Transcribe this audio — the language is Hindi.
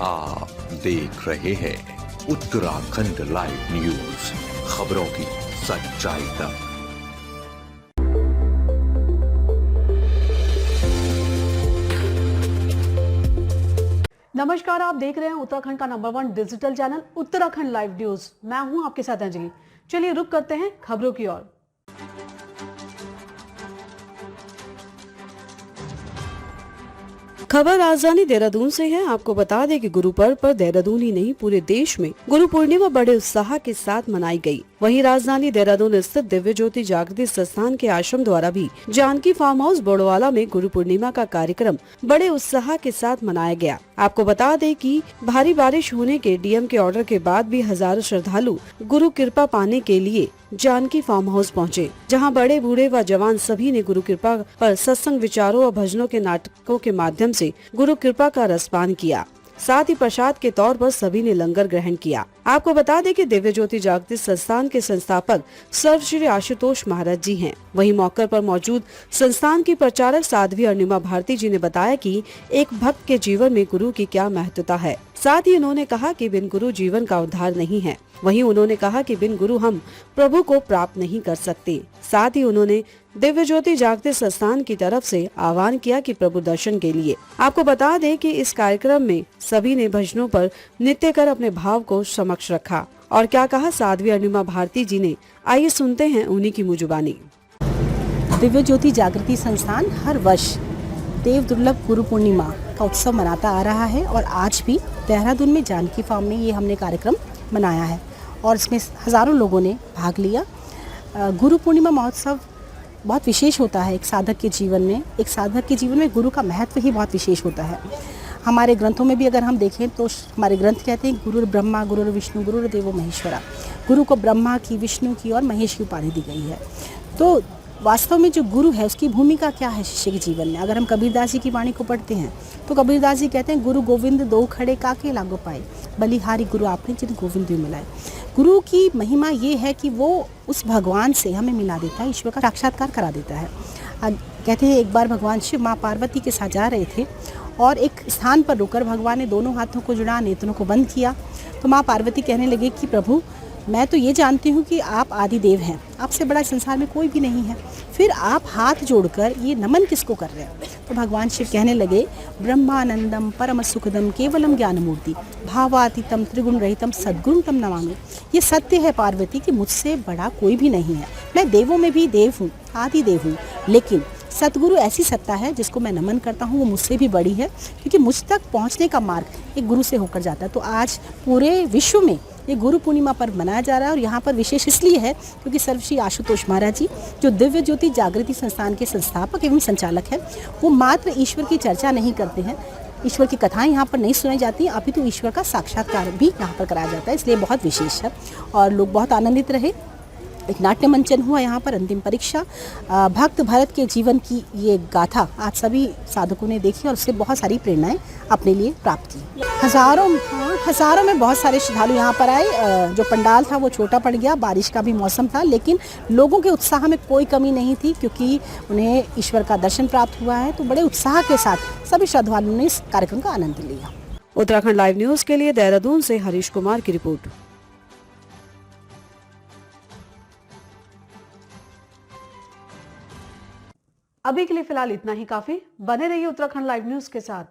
आप देख रहे हैं उत्तराखंड लाइव न्यूज, खबरों की सच्चाई तक। नमस्कार, आप देख रहे हैं उत्तराखंड का number 1 digital channel Uttarakhand live news. मैं हूं आपके साथ अंजलि। चलिए रुक करते हैं खबरों की ओर। खबर राजधानी देहरादून से है। आपको बता दें कि गुरु पर्व पर देहरादून ही नहीं पूरे देश में गुरु पूर्णिमा बड़े उत्साह के साथ मनाई गई। वहीं राजधानी देहरादून स्थित दिव्य ज्योति जागृति संस्थान के आश्रम द्वारा भी जानकी फार्म हाउस बोड़वाला में गुरु पूर्णिमा का कार्यक्रम बड़े उत्साह के साथ मनाया गया। आपको बता दें कि भारी बारिश होने के डीएम के ऑर्डर के बाद भी हजारों श्रद्धालु गुरु कृपा पाने के लिए जानकी फार्म हाउस पहुंचे, जहां बड़े बूढ़े व जवान सभी ने गुरु कृपा पर सत्संग, विचारों और भजनों के नाटकों के माध्यम से गुरु कृपा का रसपान किया। साथ ही प्रसाद के तौर पर सभी ने लंगर ग्रहण किया। आपको बता दें कि दिव्य ज्योति जागृति संस्थान के संस्थापक सर्व श्री आशुतोष महाराज जी हैं। वहीं मौके पर मौजूद संस्थान की प्रचारक साध्वी अरुणिमा भारती जी ने बताया कि एक भक्त के जीवन में गुरु की क्या महत्वता है। साथ ही उन्होंने कहा कि बिन गुरु जीवन का उद्धार नहीं है। वहीं उन्होंने कहा कि बिन गुरु हम प्रभु को प्राप्त नहीं कर सकते। साथ ही उन्होंने दिव्य ज्योति जागृति संस्थान की तरफ से आह्वान किया कि प्रभु दर्शन के लिए। आपको बता दें कि इस कार्यक्रम में सभी ने भजनों पर नृत्य कर अपने भाव को समक्ष रखा। और क्या कहा साध्वी अरुणिमा भारती जी ने, आइए सुनते हैं उन्हीं की मुँह जुबानी। दिव्य ज्योति जागृति संस्थान हर वर्ष देव दुर्लभ गुरु पूर्णिमा का उत्सव मनाता आ रहा है और आज भी देहरादून में जानकी फार्म में ये हमने कार्यक्रम मनाया है और इसमें हजारों लोगों ने भाग लिया। गुरु पूर्णिमा महोत्सव बहुत विशेष होता है एक साधक के जीवन में। एक साधक के जीवन में गुरु का महत्व ही बहुत विशेष होता है। हमारे ग्रंथों में भी अगर हम देखें तो हमारे ग्रंथ कहते हैं गुरुर ब्रह्मा गुरुर विष्णु गुरुर देवो महेश्वरा। गुरु को ब्रह्मा की, विष्णु की और महेश की उपाधि दी गई है। तो वास्तव में जो गुरु है उसकी भूमिका क्या है शिष्य के जीवन में। अगर हम कबीरदास जी की वाणी को पढ़ते हैं तो कबीरदास जी कहते हैं गुरु गोविंद दो खड़े काके लागो पाए, बलिहारी गुरु आपने जिन गोविंद भी मिलाए। गुरु की महिमा ये है कि वो उस भगवान से हमें मिला देता है, ईश्वर का साक्षात्कार करा देता है। कहते हैं एक बार भगवान शिव माँ पार्वती के साथ जा रहे थे और एक स्थान पर रुकर भगवान ने दोनों हाथों को जुड़ा, नेत्रों को बंद किया। तो माँ पार्वती कहने लगे कि प्रभु मैं तो ये जानती हूँ कि आप आदि देव हैं, आपसे बड़ा संसार में कोई भी नहीं है, फिर आप हाथ जोड़कर ये नमन किसको कर रहे हैं। तो भगवान शिव कहने लगे ब्रह्मानंदम परम सुखदम केवलम ज्ञान मूर्ति भावातीतम त्रिगुण रहितम सद्गुरु तम नमामि। ये सत्य है पार्वती कि मुझसे बड़ा कोई भी नहीं है। मैं देवों में भी देव हूँ, आदि देव हूँ, लेकिन सतगुरु ऐसी सत्ता है जिसको मैं नमन करता हूँ, वो मुझसे भी बड़ी है क्योंकि मुझ तक पहुँचने का मार्ग एक गुरु से होकर जाता है। तो आज पूरे विश्व में ये गुरु पूर्णिमा पर्व मनाया जा रहा है और यहाँ पर विशेष इसलिए है क्योंकि सर्वश्री आशुतोष महाराज जी जो दिव्य ज्योति जागृति संस्थान के संस्थापक एवं संचालक हैं, वो मात्र ईश्वर की चर्चा नहीं करते हैं, ईश्वर की कथाएं यहाँ पर नहीं सुनाई जाती, अपितु ईश्वर का साक्षात्कार भी यहाँ पर कराया जाता है। इसलिए बहुत विशेष है और लोग बहुत आनंदित रहे। एक नाट्य मंचन हुआ यहाँ पर, अंतिम परीक्षा, भक्त भरत के जीवन की ये गाथा आज सभी साधकों ने देखी और उससे बहुत सारी प्रेरणाएं अपने लिए प्राप्त की। हज़ारों में बहुत सारे श्रद्धालु यहाँ पर आए। जो पंडाल था वो छोटा पड़ गया, बारिश का भी मौसम था, लेकिन लोगों के उत्साह में कोई कमी नहीं थी क्योंकि उन्हें ईश्वर का दर्शन प्राप्त हुआ है। तो बड़े उत्साह के साथ सभी श्रद्धालुओं ने इस कार्यक्रम का आनंद लिया। उत्तराखंड लाइव न्यूज के लिए देहरादून से हरीश कुमार की रिपोर्ट। अभी के लिए फिलहाल इतना ही काफी। बने रहिए उत्तराखंड लाइव न्यूज के साथ।